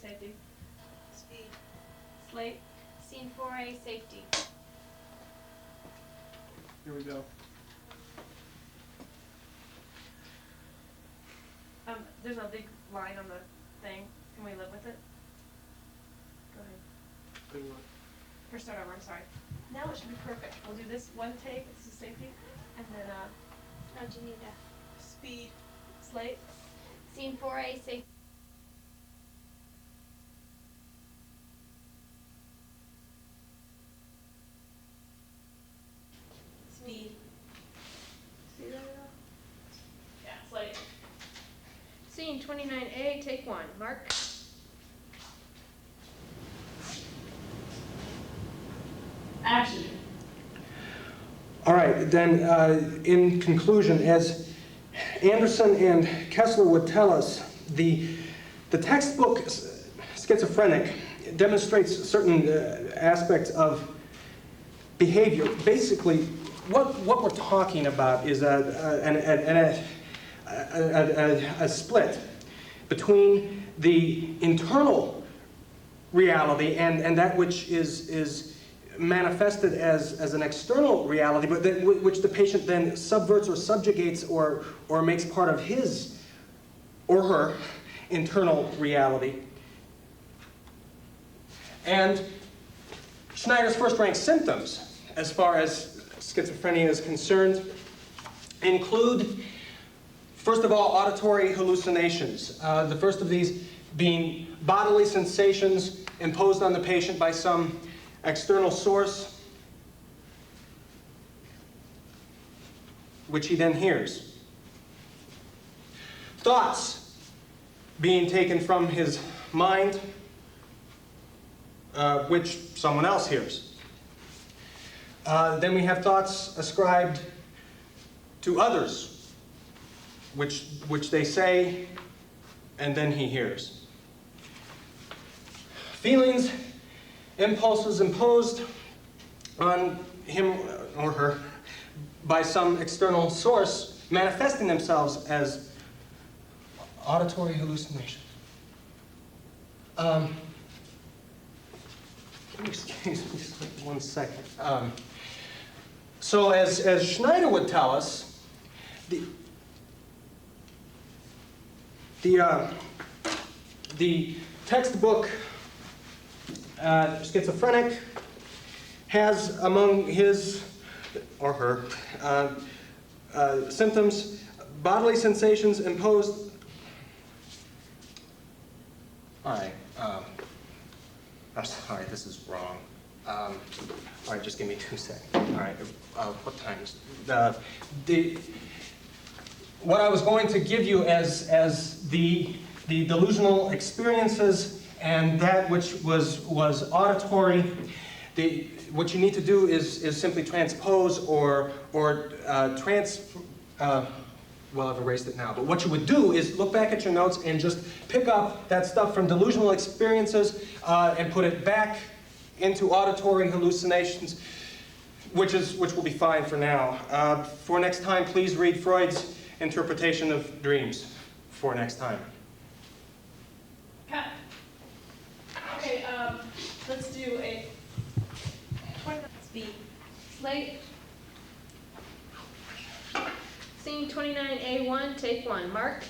safety. Speed. Slate. Scene 4A, safety. Here we go. There's a big line on the thing. Can we live with it? Go ahead. Good one. Or start over, I'm sorry. Now it should be perfect. We'll do this one take, this is safety, and then, Oh, do you need a Speed. slate. Scene 4A, safety. Speed. See that at all? Yeah, slate. Scene 29A, take one. Mark. Action. All right, then in conclusion, as Anderson and Kessler would tell us, the textbook Schizophrenic demonstrates certain aspects of behavior. Basically, what we're talking about is a split between the internal reality and that which is manifested as an external reality, but which the patient then subverts or subjugates or makes part of his or her internal reality. And Schneider's first-rank symptoms, as far as schizophrenia is concerned, include, first of all, auditory hallucinations. The first of these being bodily sensations imposed on the patient by some external source, which he then hears. Thoughts being taken from his mind, which someone else hears. Then we have thoughts ascribed to others, which they say, and then he hears. Feelings, impulses imposed on him or her by some external source, manifesting themselves as auditory hallucinations. Excuse me just like 1 second. So as Schneider would tell us, the textbook Schizophrenic has among his or her symptoms bodily sensations imposed. All right. I'm sorry, this is wrong. All right, just give me 2 seconds. All right, what time is what I was going to give you as the delusional experiences and that which was auditory. What you need to do is simply transpose or well, I've erased it now, but what you would do is look back at your notes and just pick up that stuff from delusional experiences and put it back into auditory hallucinations, which will be fine for now. For next time, please read Freud's interpretation of dreams for next time. Cut. Okay, let's do a 20 speed. Slate. Scene 29A1, take one. Mark.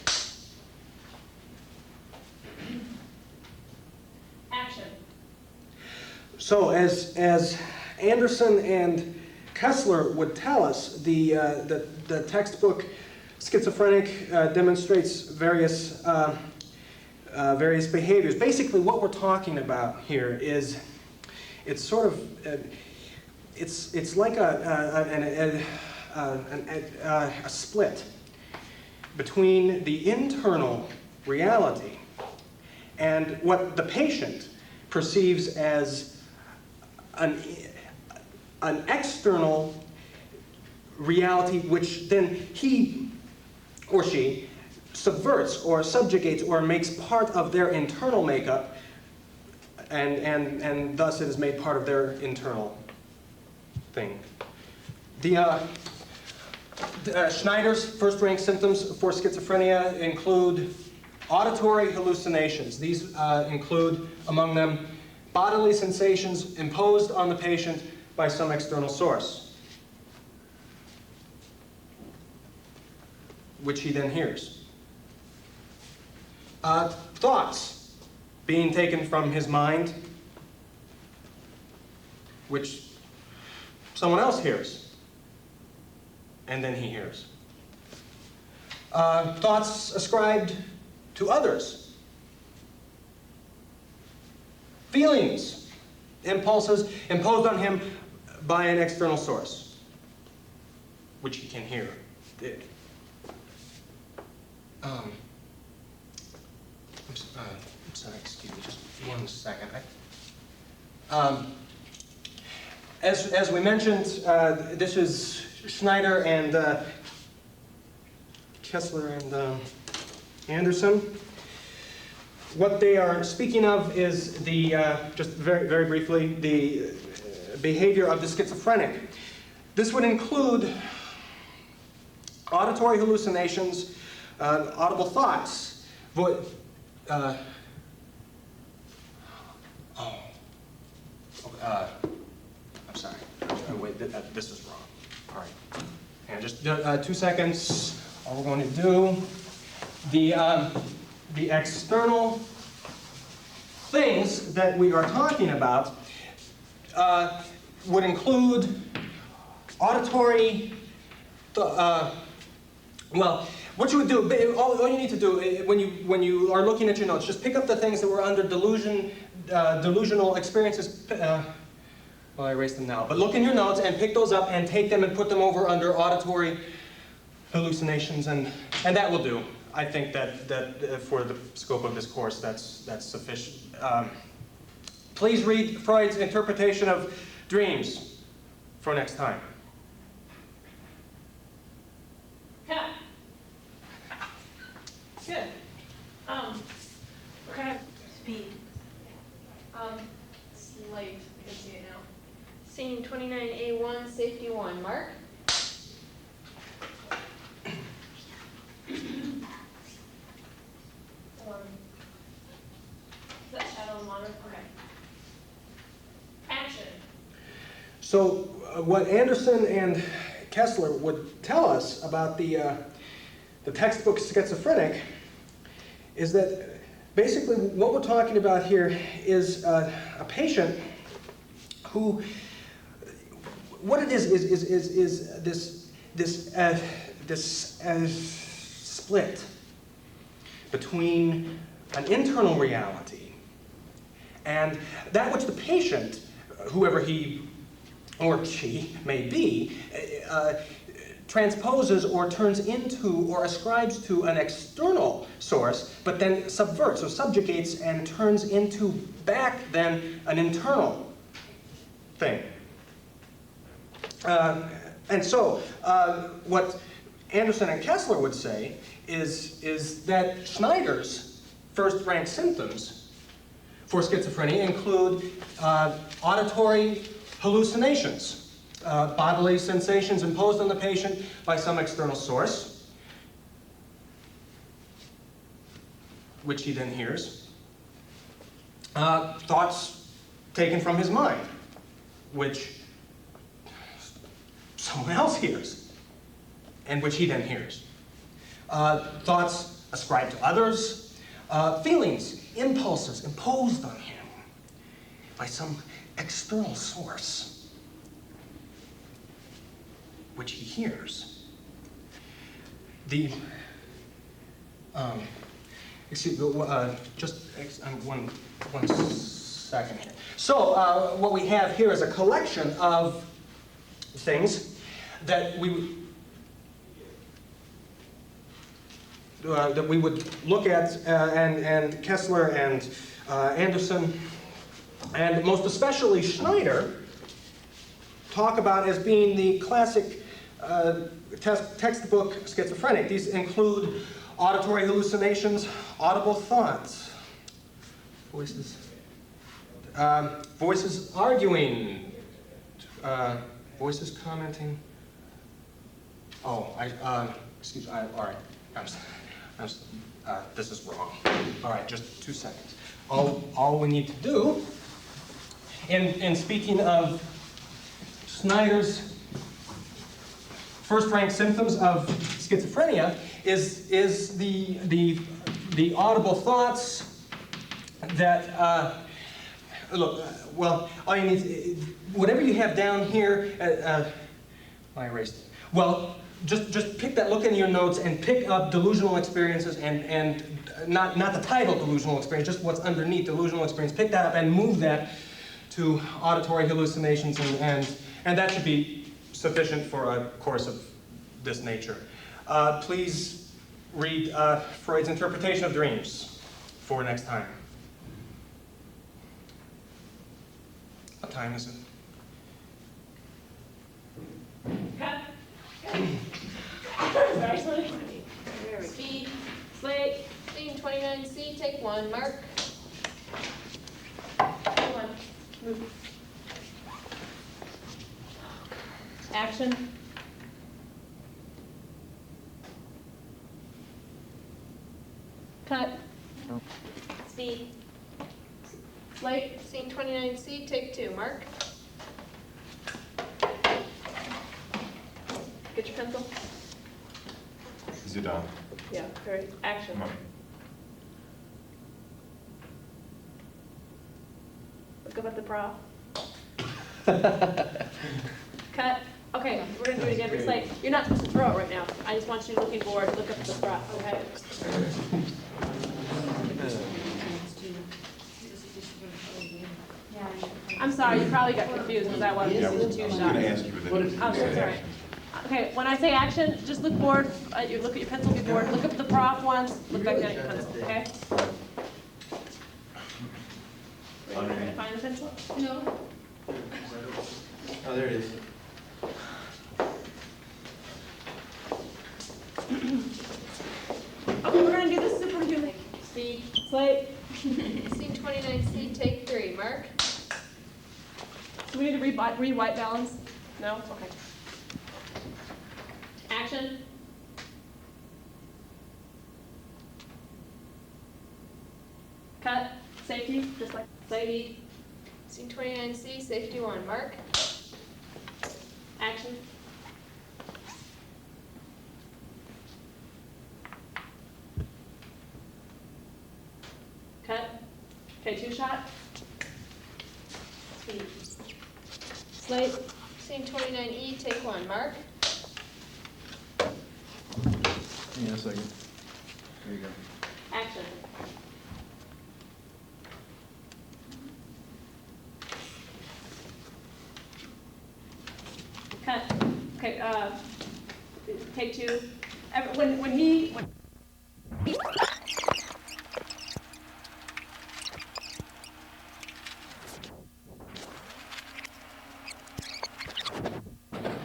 Action. So as Anderson and Kessler would tell us, the textbook Schizophrenic demonstrates various behaviors. Basically, what we're talking about here is it's sort of it's like a split between the internal reality and what the patient perceives as an external reality, which then he or she subverts or subjugates or makes part of their internal makeup, and thus it is made part of their internal thing. Schneider's first-rank symptoms for schizophrenia include Auditory hallucinations. These include, among them, bodily sensations imposed on the patient by some external source, which he then hears. Thoughts being taken from his mind, which someone else hears, and then he hears. Thoughts ascribed to others. Feelings, impulses imposed on him by an external source, which he can hear. I'm sorry, excuse me, just 1 second. As we mentioned, this is Schneider and Kessler and Anderson. What they are speaking of is the, just very, very briefly, the behavior of the schizophrenic. This would include auditory hallucinations, audible thoughts, I'm sorry. Wait, this is wrong. All right. And just 2 seconds. All we're going to do, the external things that we are talking about would include auditory, well, what you would do, all you need to do when you are looking at your notes, just pick up the things that were under delusional experiences. Well, I erased them now. But look in your notes and pick those up and take them and put them over under auditory hallucinations, and that will do. I think that for the scope of this course, that's sufficient. Please read Freud's interpretation of dreams for next time. Yeah. Good. We're kind of Speed. it's late. I can see it now. Scene 29A1, safety 1. Mark? Is that shadow monitor? Okay. Action. So what Anderson and Kessler would tell us about the textbook schizophrenic is that basically what we're talking about here is a patient who, what it is this split between an internal reality and that which the patient, whoever he or she may be, transposes or turns into or ascribes to an external source, but then subverts or subjugates and turns into back then an internal thing. And so what Anderson and Kessler would say is that Schneider's first-rank symptoms for schizophrenia include auditory hallucinations, bodily sensations imposed on the patient by some external source, which he then hears, thoughts taken from his mind, which someone else hears, and which he then hears. Thoughts ascribed to others, feelings, impulses imposed on him by some external source, which he hears. Excuse me, just one second here. So what we have here is a collection of things that we would look at, and Kessler and Anderson, and most especially Schneider, talk about as being the classic textbook schizophrenic. These include auditory hallucinations, audible thoughts, voices arguing, voices commenting. Oh, excuse me. All right. This is wrong. All right, just 2 seconds. All we need to do, in speaking of Snyder's first-rank symptoms of schizophrenia, is the audible thoughts that, look, well, all you need, whatever you have down here, I erased it. Well, just pick that, look in your notes and pick up delusional experiences and not the title delusional experience, just what's underneath delusional experience. Pick that up and move that to auditory hallucinations, and that should be sufficient for a course of this nature. Please read Freud's interpretation of dreams for next time. What time is it? Cut. Speed, slate, scene 29C, take 1, mark. Hold on, move. Action. Cut. Speed. Slate, scene 29C, take 2, mark. Get your pencil. Is it on? Yeah, very, action. Look up at the prof. Cut. Okay, we're gonna do it again. Recite. You're not supposed to throw it right now. I just want you looking forward. Look up at the prof. Okay. I'm sorry, you probably got confused because I wanted Yeah, to see the 2 I was shots. going to ask you, but then. Oh, so sorry. Okay, when I say action, just look forward. You look at your pencil, be bored. Look up at the prof once. Look back down at your pencil. Okay. Trying to find the pencil? No. Oh, there it is. Okay, we're gonna do this super human. Speed, slate. Scene 29C, take 3, mark. Do we need to read white balance? No? Okay. Action. Cut. Safety, just like safety. Scene 29C, safety 1, mark. Action. Cut. Okay, 2 shot. Speed. Slate. Scene 29E, take 1, mark. Yeah, a second. There you go. Action. Cut. Okay, take 2. When he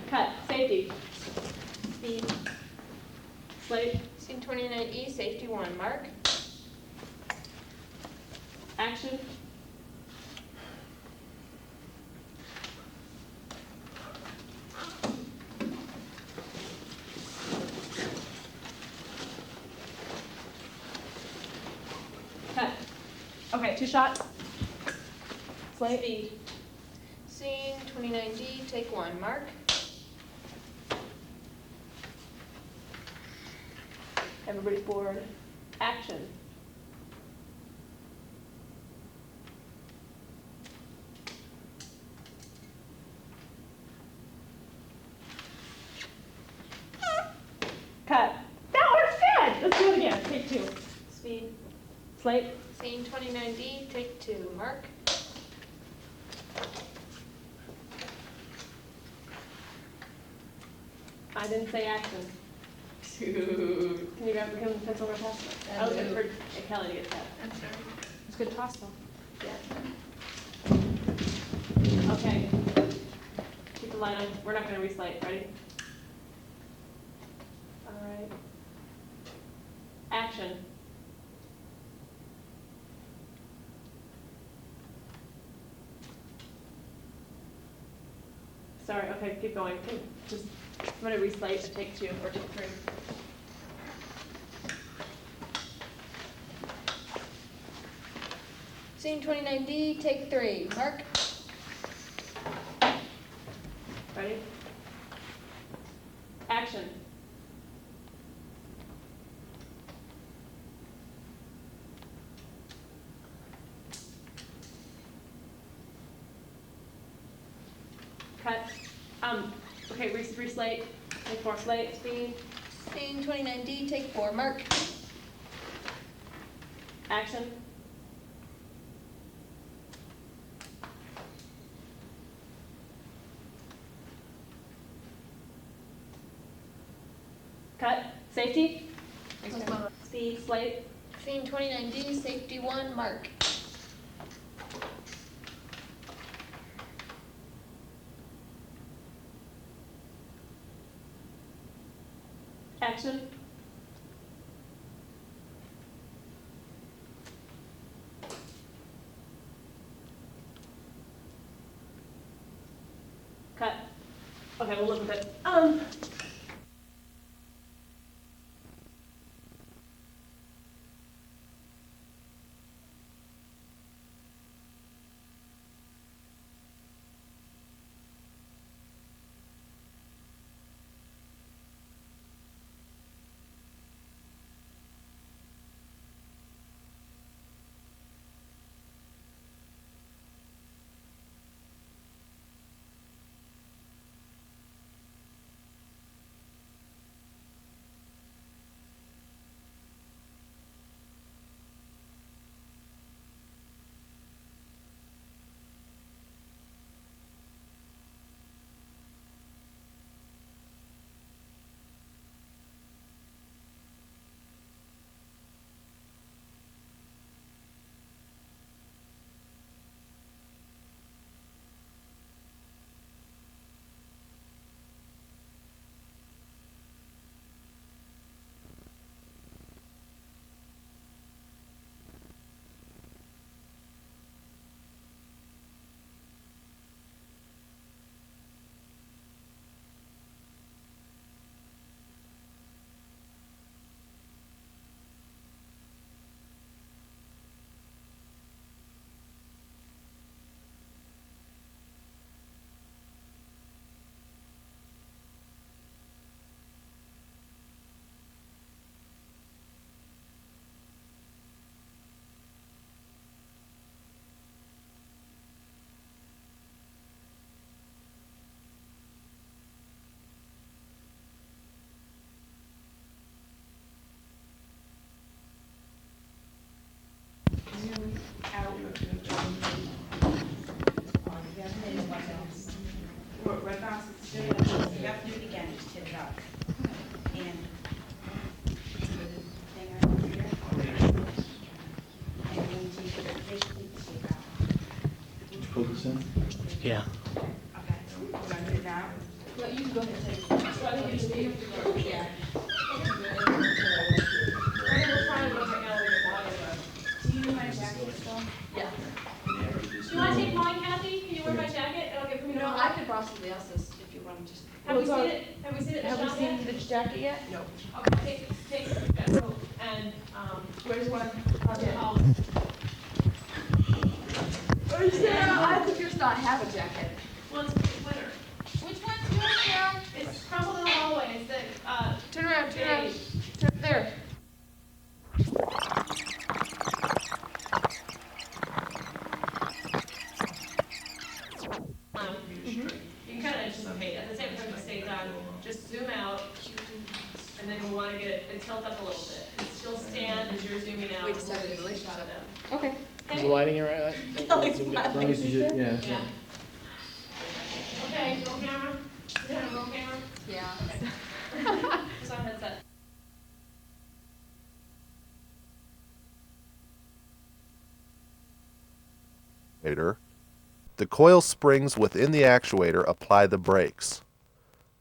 cut. Safety. Speed. Slate. Scene 29E, safety 1, mark. Action. Cut. Okay, 2 shots. Slate. Speed. Scene 29D, take 1, mark. Everybody's bored. Action. Cut. That works good. Let's do it again. Take 2. Speed. Slate. Scene 29D, take 2, mark. I didn't say action. Can you grab the pencil real fast? I was waiting for Kelly to get that. I'm sorry. It's a good toss though. Yeah. Okay. Keep the line on. We're not gonna reslate. Ready? All right. Action. Sorry, okay, keep going. I'm gonna reslate and take 2 or take 3. Scene 29D, take 3. Mark. Ready? Action. Cut. Okay, re-slate. Take 4 slate. Speed. Scene 29D, take 4. Mark. Action. Cut. Safety. Speed. Slate. Scene 29D, safety 1. Mark. Action. Cut. Okay, we'll look at it. Right now, it's still, you have to do it again, just hit it up. And thing right here. And then you take it, basically take out. Did you put this in? Yeah. Okay, we're gonna do it now. Yeah, you can go ahead and take it. So I think you just need to Yeah. we're trying to go right now to get water, but. Do you need my jacket still? Yeah. Do you want to take mine, Kathy? Can you wear my jacket? It'll get from You know, I could borrow somebody else's if you want to just. Have we seen it? Have we seen it? Have we shot seen yet? the jacket yet? No. Okay, take that coat and, where's one? I'll- Sarah, I think yours not have a jacket. Well, it's winter. Which one's yours, Sarah? It's crumpled in the hallway. It's the, Turn around, turn around. beige. Turn there. You can kind of anticipate, at the same time you stay down, just zoom out, and then you want to get it tilt up a little bit. And still stand as you're zooming out. We just have a and relationship. shot of them. Okay. Is the lighting all right? As long as you just, yeah. Yeah. Okay, roll camera. Yeah, roll camera. Yeah. Just on headset. The coil springs within the actuator apply the brakes.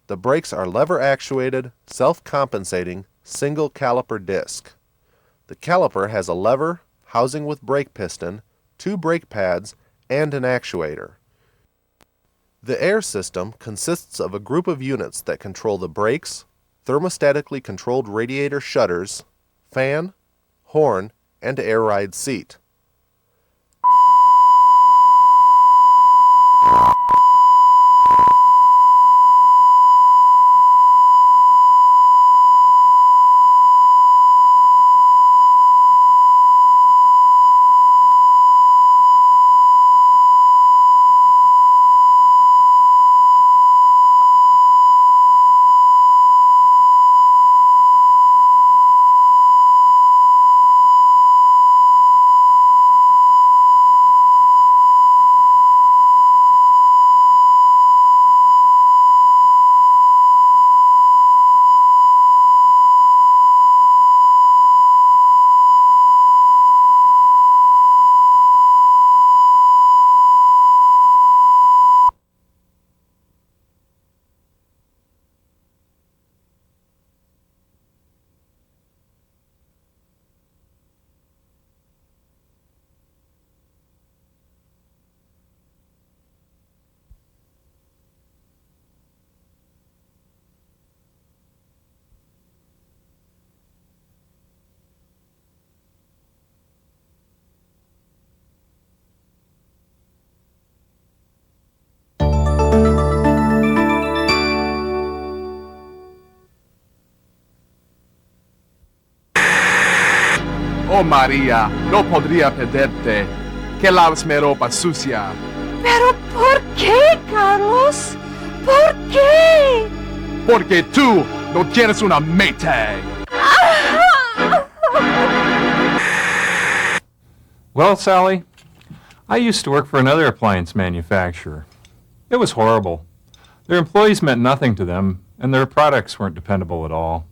The brakes are lever-actuated, self-compensating, single caliper disc. The caliper has a lever, housing with brake piston, 2 brake pads, and an actuator. The air system consists of a group of units that control the brakes, thermostatically controlled radiator shutters, fan, horn, and air ride seat. Oh María, no podría perderte. Que laves mi ropa sucia. ¿Pero por qué, Carlos? ¿Por qué? Porque tú no tienes una Maytag. Well, Sally, I used to work for another appliance manufacturer. It was horrible. Their employees meant nothing to them, and their products weren't dependable at all.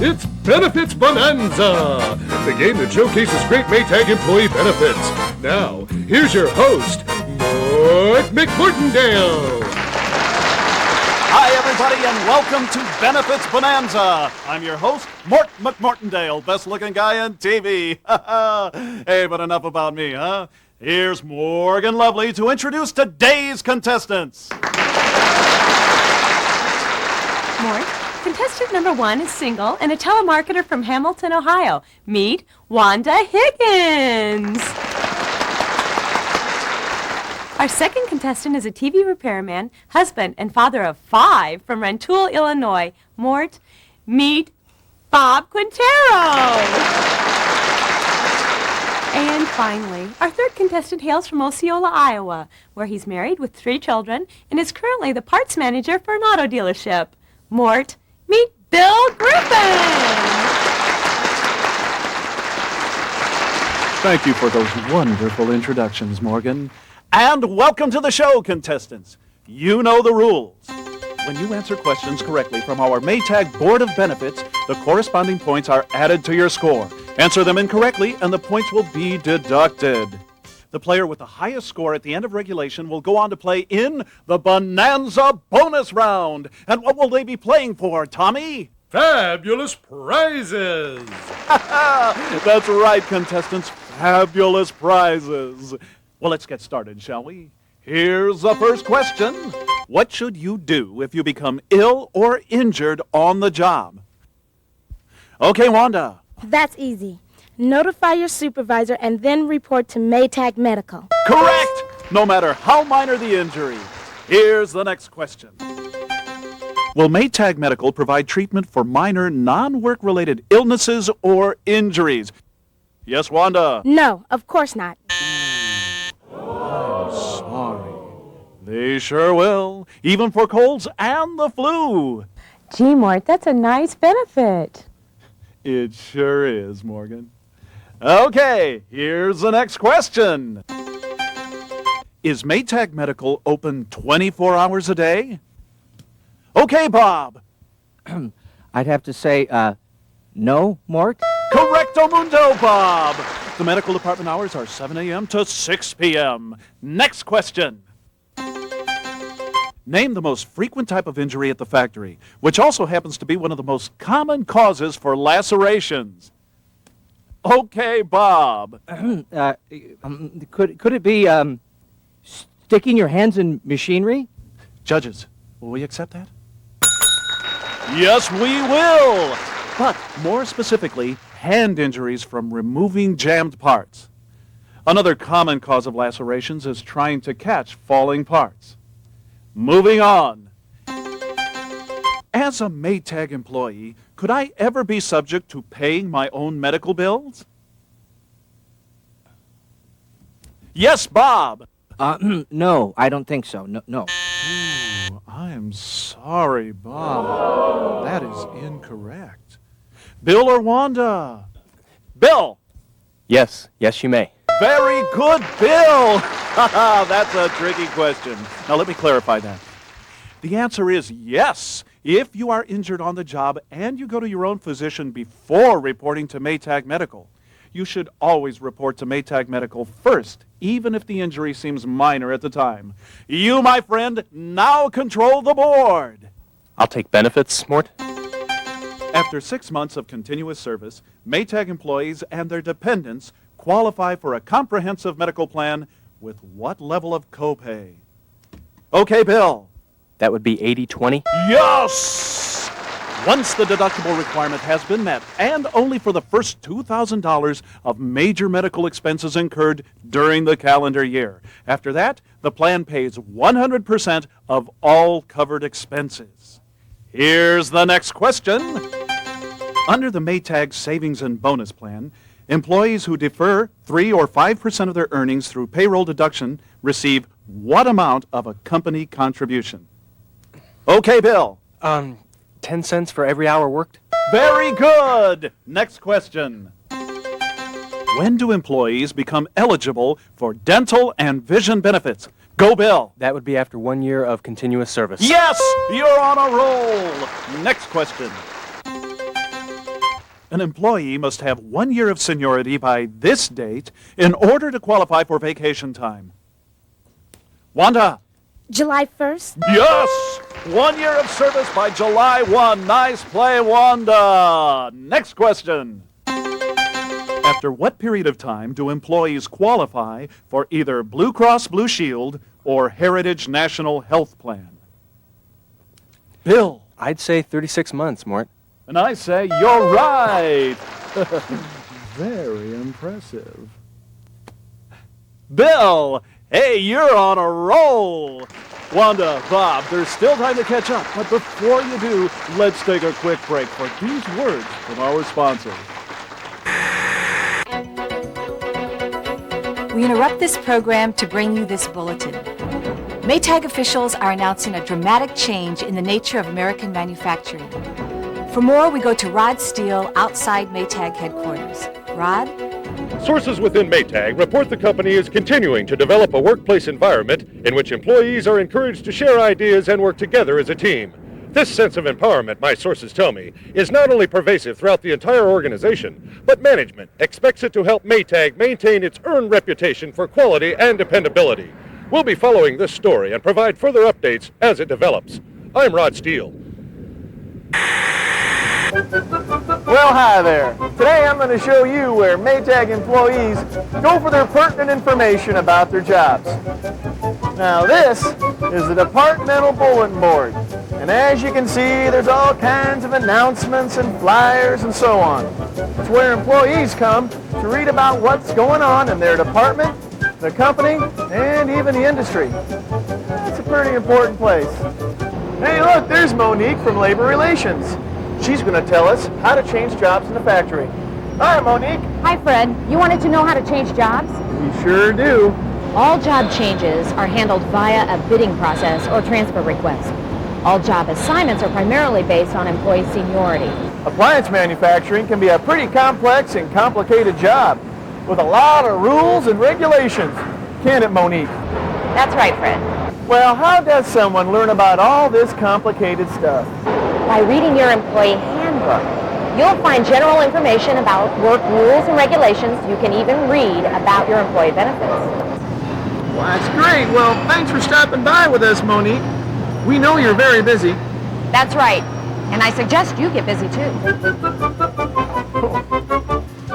It's Benefits Bonanza, the game that showcases great Maytag employee benefits. Now, here's your host, Mort McMortindale. Hi, everybody, and welcome to Benefits Bonanza. I'm your host, Mort McMortindale, best-looking guy on TV. Hey, but enough about me, huh? Here's Morgan Lovely to introduce today's contestants. Mort, contestant number 1 is single and a telemarketer from Hamilton, Ohio. Meet Wanda Higgins. Our second contestant is a TV repairman, husband, and father of 5 from Rantoul, Illinois. Mort, meet Bob Quintero. And finally, our third contestant hails from Osceola, Iowa, where he's married with 3 children and is currently the parts manager for an auto dealership. Mort, meet Bill Griffin. Thank you for those wonderful introductions, Morgan. And welcome to the show, contestants. You know the rules. When you answer questions correctly from our Maytag Board of Benefits, the corresponding points are added to your score. Answer them incorrectly, and the points will be deducted. The player with the highest score at the end of regulation will go on to play in the Bonanza bonus round. And what will they be playing for, Tommy? Fabulous prizes. That's right, contestants. Fabulous prizes. Well, let's get started, shall we? Here's the first question. What should you do if you become ill or injured on the job? Okay, Wanda. That's easy. Notify your supervisor and then report to Maytag Medical. Correct! No matter how minor the injury. Here's the next question. Will Maytag Medical provide treatment for minor non-work-related illnesses or injuries? Yes, Wanda? No, of course not. I'm sorry. They sure will, even for colds and the flu. Gee, Mort, that's a nice benefit. It sure is, Morgan. Okay, here's the next question. Is Maytag Medical open 24 hours a day? Okay, Bob. I'd have to say, no, Mort? Correcto mundo, Bob. The medical department hours are 7 a.m. to 6 p.m. Next question. Name the most frequent type of injury at the factory, which also happens to be one of the most common causes for lacerations. Okay, Bob. Could it be, sticking your hands in machinery? Judges, will we accept that? Yes, we will. But more specifically, hand injuries from removing jammed parts. Another common cause of lacerations is trying to catch falling parts. Moving on. As a Maytag employee, could I ever be subject to paying my own medical bills? Yes, Bob. No, I don't think so. No. Ooh, I'm sorry, Bob. That is incorrect. Bill or Wanda? Bill! Yes, you may. Very good, Bill! That's a tricky question. Now, let me clarify that. The answer is yes. If you are injured on the job and you go to your own physician before reporting to Maytag Medical, you should always report to Maytag Medical first, even if the injury seems minor at the time. You, my friend, now control the board. I'll take benefits, Mort. After 6 months of continuous service, Maytag employees and their dependents qualify for a comprehensive medical plan with what level of copay? Okay, Bill. That would be 80-20. Yes! Once the deductible requirement has been met, and only for the first $2,000 of major medical expenses incurred during the calendar year. After that, the plan pays 100% of all covered expenses. Here's the next question. Under the Maytag Savings and Bonus Plan, employees who defer 3 or 5% of their earnings through payroll deduction receive what amount of a company contribution? Okay, Bill. 10 cents for every hour worked? Very good. Next question. When do employees become eligible for dental and vision benefits? Go, Bill. That would be after 1 year of continuous service. Yes, you're on a roll. Next question. An employee must have 1 year of seniority by this date in order to qualify for vacation time. Wanda. July 1st? Yes! 1 year of service by July 1. Nice play, Wanda. Next question. After what period of time do employees qualify for either Blue Cross Blue Shield or Heritage National Health Plan? Bill. I'd say 36 months, Mort. And I say you're right. Very impressive. Bill, hey, you're on a roll. Wanda, Bob, there's still time to catch up. But before you do, let's take a quick break for these words from our sponsor. We interrupt this program to bring you this bulletin. Maytag officials are announcing a dramatic change in the nature of American manufacturing. For more, we go to Rod Steele outside Maytag headquarters. Rod? Sources within Maytag report the company is continuing to develop a workplace environment in which employees are encouraged to share ideas and work together as a team. This sense of empowerment, my sources tell me, is not only pervasive throughout the entire organization, but management expects it to help Maytag maintain its earned reputation for quality and dependability. We'll be following this story and provide further updates as it develops. I'm Rod Steele. Well, hi there. Today I'm going to show you where Maytag employees go for their pertinent information about their jobs. Now this is the departmental bulletin board. And as you can see, there's all kinds of announcements and flyers and so on. It's where employees come to read about what's going on in their department, the company, and even the industry. It's a pretty important place. Hey, look, there's Monique from Labor Relations. She's going to tell us how to change jobs in the factory. Hi, Monique. Hi, Fred. You wanted to know how to change jobs? We sure do. All job changes are handled via a bidding process or transfer request. All job assignments are primarily based on employee seniority. Appliance manufacturing can be a pretty complex and complicated job with a lot of rules and regulations. Can't it, Monique? That's right, Fred. Well, how does someone learn about all this complicated stuff? By reading your employee handbook. You'll find general information about work rules and regulations. You can even read about your employee benefits. Well, that's great. Well, thanks for stopping by with us, Monique. We know you're very busy. That's right. And I suggest you get busy too.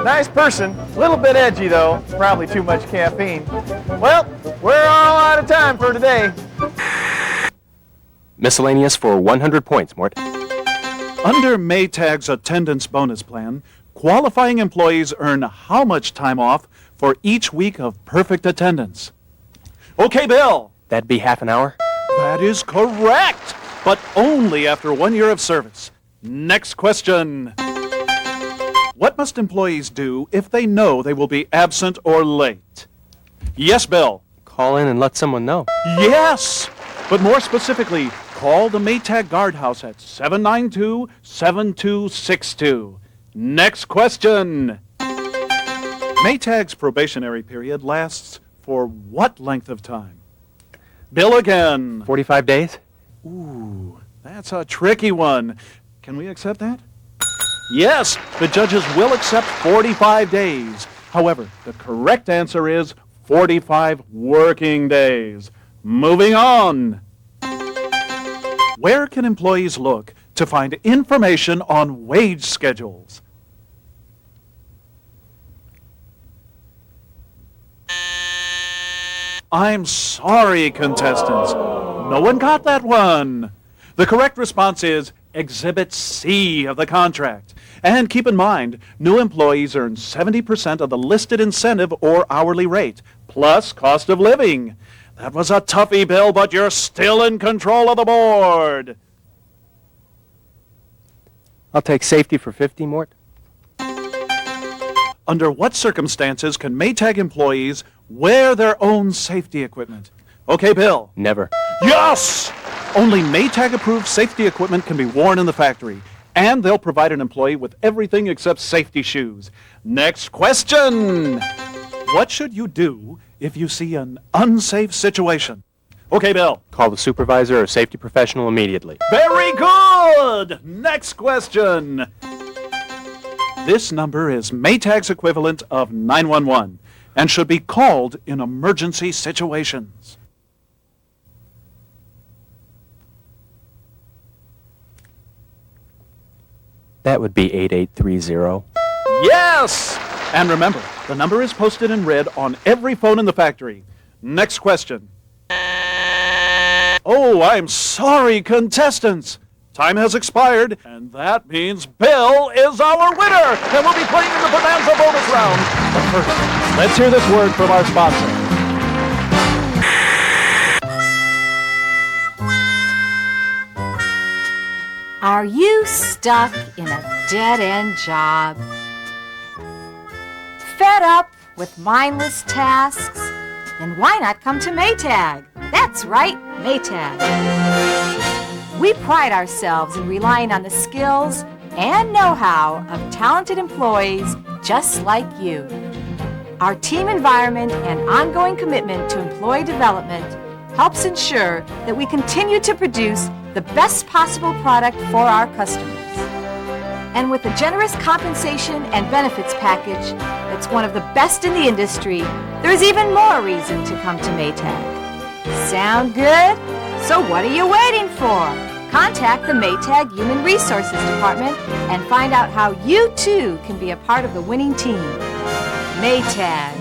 Nice person. A little bit edgy, though. Probably too much caffeine. Well, we're all out of time for today. Miscellaneous for 100 points, Mort. Under Maytag's attendance bonus plan, qualifying employees earn how much time off for each week of perfect attendance? Okay, Bill. That'd be half an hour? That is correct, but only after 1 year of service. Next question. What must employees do if they know they will be absent or late? Yes, Bill. Call in and let someone know. Yes, but more specifically, call the Maytag guardhouse at 792-7262. Next question. Maytag's probationary period lasts for what length of time? Bill again. 45 days? Ooh, that's a tricky one. Can we accept that? Yes, the judges will accept 45 days. However, the correct answer is 45 working days. Moving on. Where can employees look to find information on wage schedules? I'm sorry, contestants. No one got that one. The correct response is Exhibit C of the contract. And keep in mind, new employees earn 70% of the listed incentive or hourly rate, plus cost of living. That was a toughie, Bill, but you're still in control of the board. I'll take safety for 50, Mort. Under what circumstances can Maytag employees wear their own safety equipment? Okay, Bill. Never. Yes! Only Maytag-approved safety equipment can be worn in the factory, and they'll provide an employee with everything except safety shoes. Next question. What should you do if you see an unsafe situation? Okay, Bill. Call the supervisor or safety professional immediately. Very good! Next question. This number is Maytag's equivalent of 911 and should be called in emergency situations. That would be 8830. Yes! And remember, the number is posted in red on every phone in the factory. Next question. Oh, I'm sorry, contestants. Time has expired, and that means Bill is our winner, and we'll be playing in the Bonanza bonus round. But first, let's hear this word from our sponsor. Are you stuck in a dead-end job? Fed up with mindless tasks? Then why not come to Maytag? That's right, Maytag. We pride ourselves in relying on the skills and know-how of talented employees just like you. Our team environment and ongoing commitment to employee development helps ensure that we continue to produce the best possible product for our customers. And with a generous compensation and benefits package that's one of the best in the industry, there's even more reason to come to Maytag. Sound good? So what are you waiting for? Contact the Maytag Human Resources Department and find out how you too can be a part of the winning team. Maytag,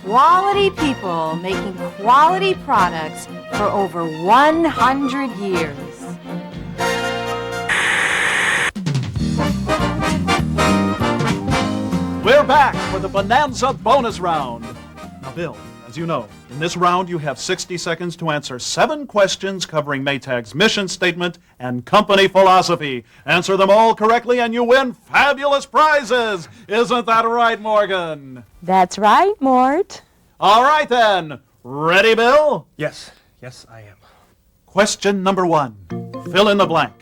quality people making quality products for over 100 years. We're back for the Bonanza bonus round. Now, Bill, as you know, in this round you have 60 seconds to answer 7 questions covering Maytag's mission statement and company philosophy. Answer them all correctly and you win fabulous prizes. Isn't that right, Morgan? That's right, Mort. All right, then. Ready, Bill? Yes, I am. Question number 1. Fill in the blank.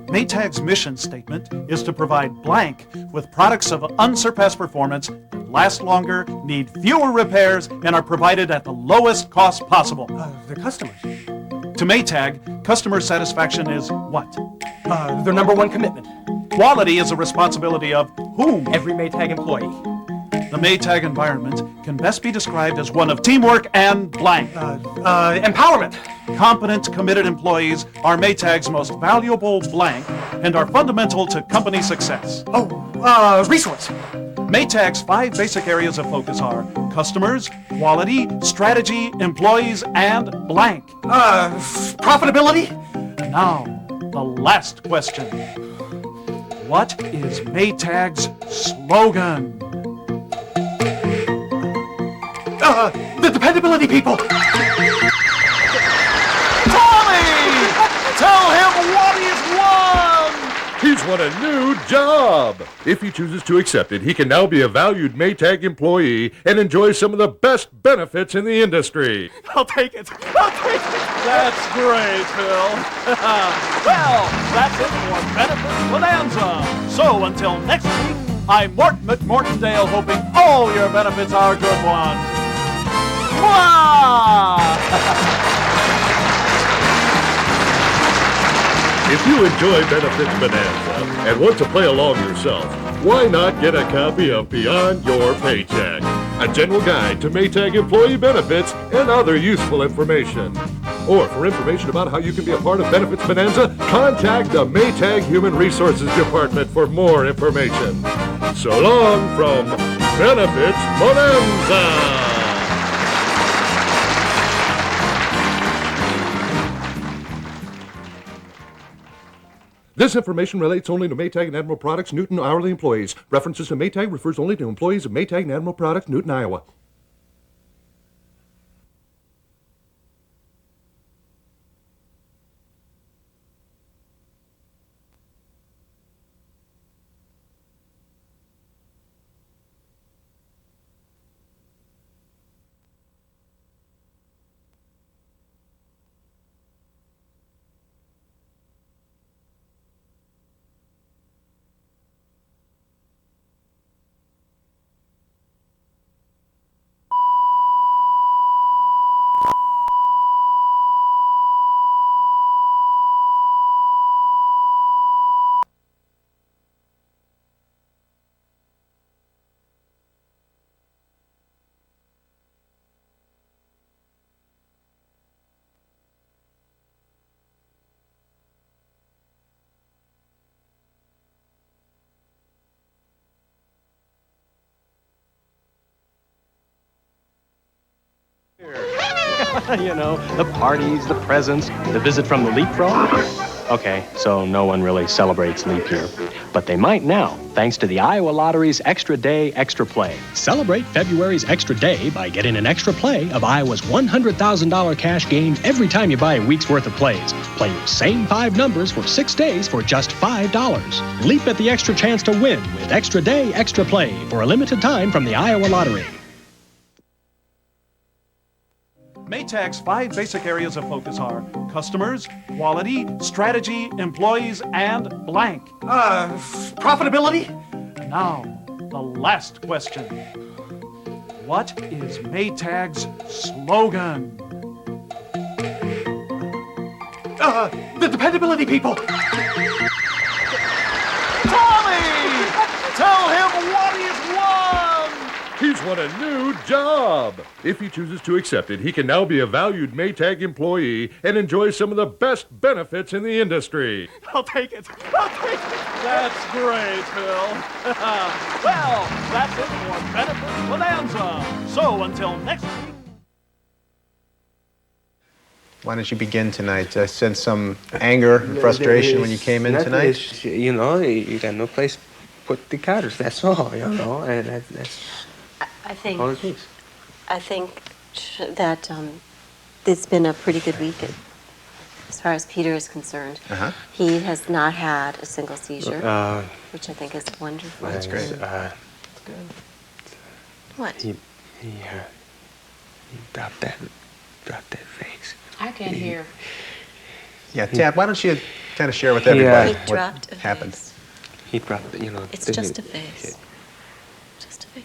Maytag's mission statement is to provide blank with products of unsurpassed performance that last longer, need fewer repairs, and are provided at the lowest cost possible. The customers. To Maytag, customer satisfaction is what? Their number one commitment. Quality is a responsibility of whom? Every Maytag employee. The Maytag environment can best be described as one of teamwork and blank. Empowerment. Competent, committed employees are Maytag's most valuable blank and are fundamental to company success. Resource. Maytag's 5 basic areas of focus are customers, quality, strategy, employees, and blank. Profitability. Now, the last question. What is Maytag's slogan? The dependability people. Tommy! Tell him what he's won! He's won a new job. If he chooses to accept it, he can now be a valued Maytag employee and enjoy some of the best benefits in the industry. I'll take it. That's great, Phil. Well, that's it for Benefits Bonanza. So until next week, I'm Mort McMortondale, hoping all your benefits are good ones. If you enjoy Benefits Bonanza and want to play along yourself, why not get a copy of Beyond Your Paycheck, a general guide to Maytag employee benefits and other useful information. Or for information about how you can be a part of Benefits Bonanza, contact the Maytag Human Resources Department for more information. So long from Benefits Bonanza! This information relates only to Maytag and Admiral Products, Newton hourly employees. References to Maytag refers only to employees of Maytag and Admiral Products, Newton, Iowa. You know, the parties, the presents, the visit from the leapfrog. Okay, so no one really celebrates leap year. But they might now, thanks to the Iowa Lottery's Extra Day, Extra Play. Celebrate February's Extra Day by getting an extra play of Iowa's $100,000 cash games every time you buy a week's worth of plays. Play your same 5 numbers for 6 days for just $5. Leap at the extra chance to win with Extra Day, Extra Play for a limited time from the Iowa Lottery. Maytag's 5 basic areas of focus are customers, quality, strategy, employees, and blank. Profitability? Now, the last question. What is Maytag's slogan? The dependability people. Tommy! Tell him what he's won! He's won a new job. If he chooses to accept it, he can now be a valued Maytag employee and enjoy some of the best benefits in the industry. I'll take it. I'll take it. That's great, Phil. Well, that's it for Benefits Bonanza. So until next week. Why don't you begin tonight? I sensed some anger and frustration when you came in tonight. You know, you got no place to put the cards, that's all, you know, and that's I think all it is. I think that it's been a pretty good week as far as Peter is concerned. He has not had a single seizure, which I think is wonderful. That's great. Good. What? He dropped that face. I can't hear. Yeah, Tab, why don't you kind of share with everybody He dropped what a happened? face. He dropped, you know. It's just a face. Just a face.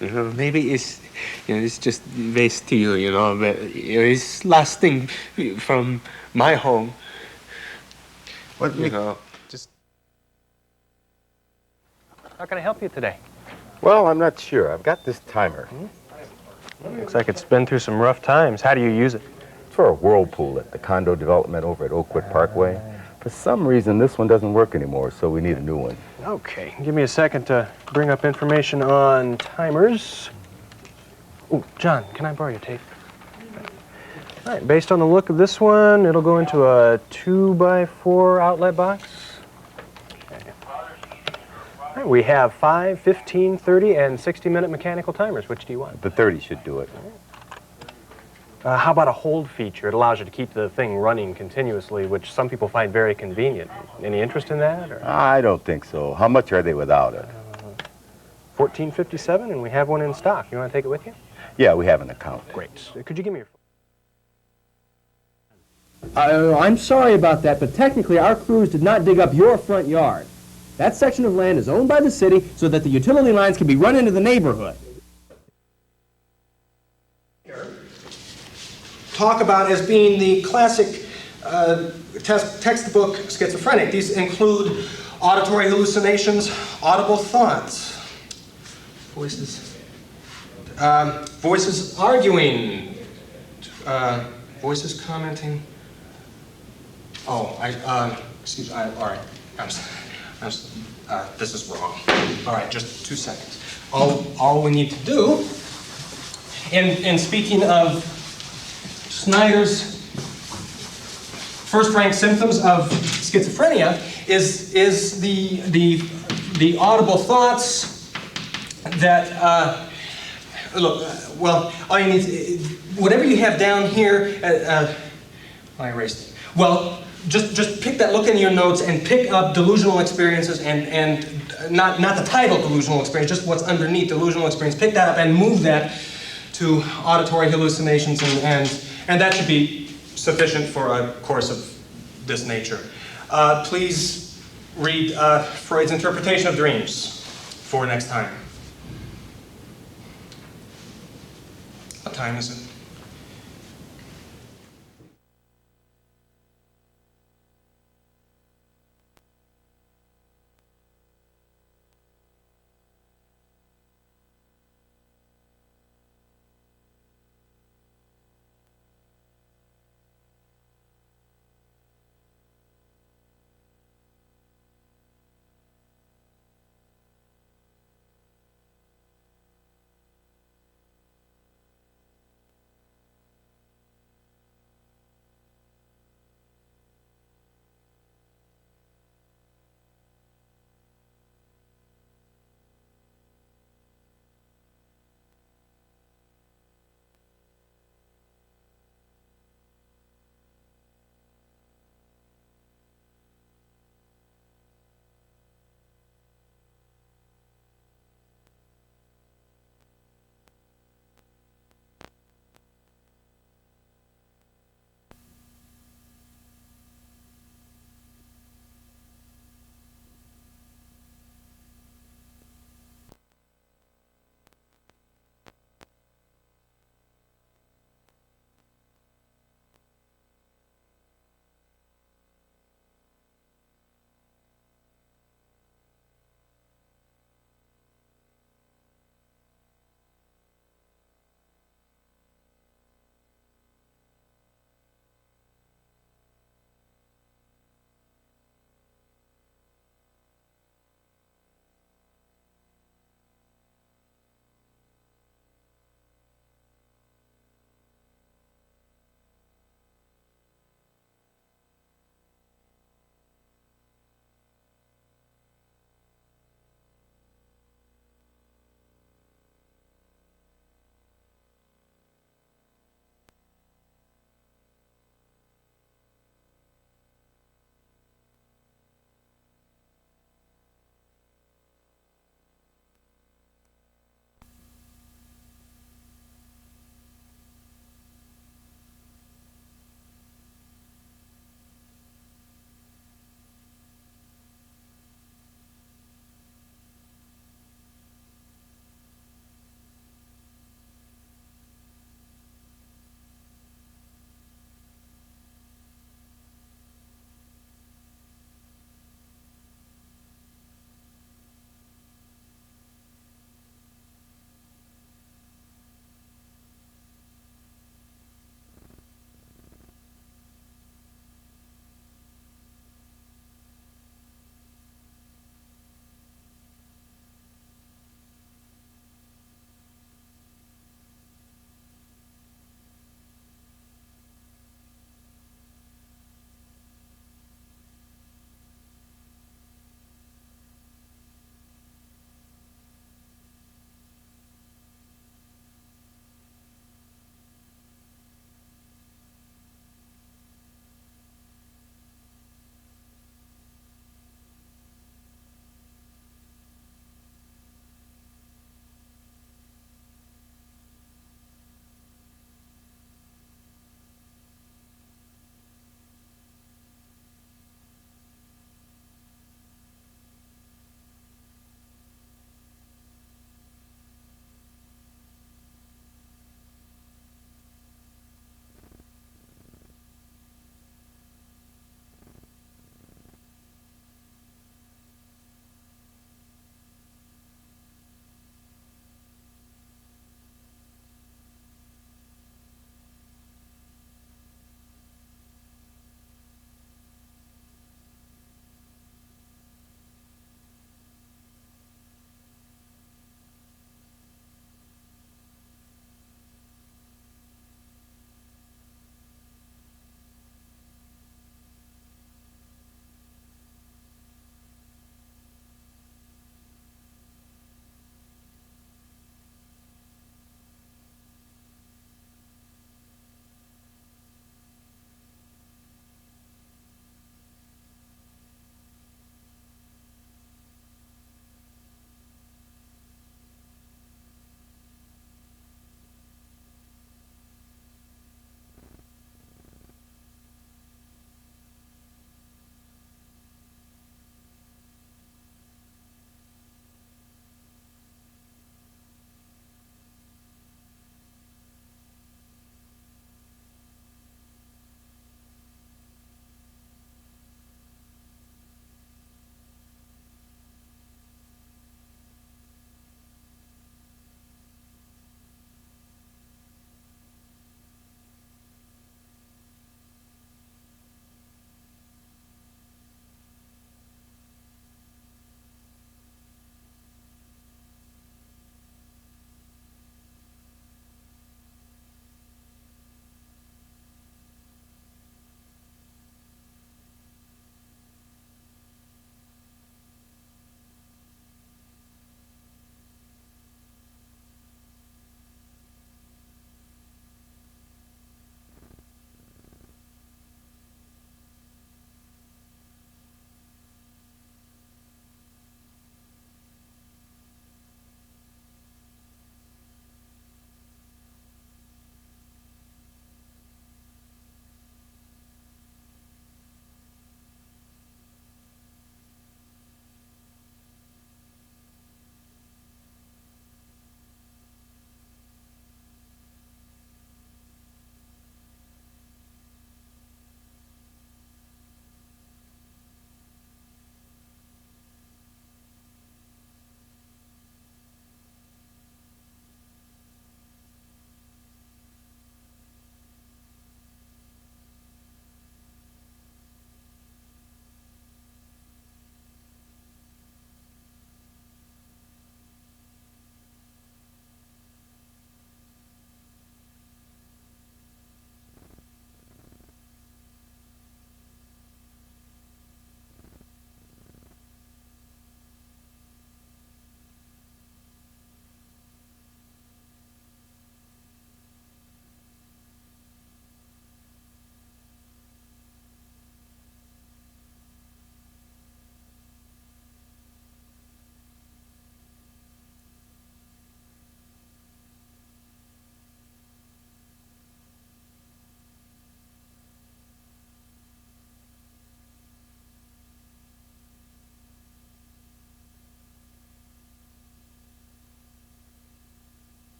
You know, maybe it's, you know, it's just based to you, you know, but you know, it's last thing from my home. What, you know. How can I help you today? Well, I'm not sure. I've got this timer. Looks like it's been through some rough times. How do you use it? It's for a whirlpool at the condo development over at Oakwood Parkway. For some reason, this one doesn't work anymore, so we need a new one. Okay, give me a second to bring up information on timers. Oh, John, can I borrow your tape? All right, based on the look of this one, it'll go into a 2x4 outlet box. Okay. All right, we have 5, 15, 30, and 60-minute mechanical timers. Which do you want? The 30 should do it. How about a hold feature? It allows you to keep the thing running continuously, which some people find very convenient. Any interest in that? Or? I don't think so. How much are they without it? $14.57, and we have one in stock. You want to take it with you? Yeah, we have an account. Great. Could you give me your phone? I'm sorry about that, but technically our crews did not dig up your front yard. That section of land is owned by the city so that the utility lines can be run into the neighborhood. Talk about as being the classic textbook schizophrenic. These include auditory hallucinations, audible thoughts, voices arguing, voices commenting. Oh, excuse me, all right, this is wrong. All right, just 2 seconds. All we need to do, and speaking of Snyder's first-rank symptoms of schizophrenia is the audible thoughts that look. Well, all you need whatever you have down here. I erased it. Well, just pick that. Look in your notes and pick up delusional experiences and not the title delusional experience, just what's underneath delusional experience. Pick that up and move that to auditory hallucinations and that should be sufficient for a course of this nature. Please read Freud's interpretation of dreams for next time. What time is it?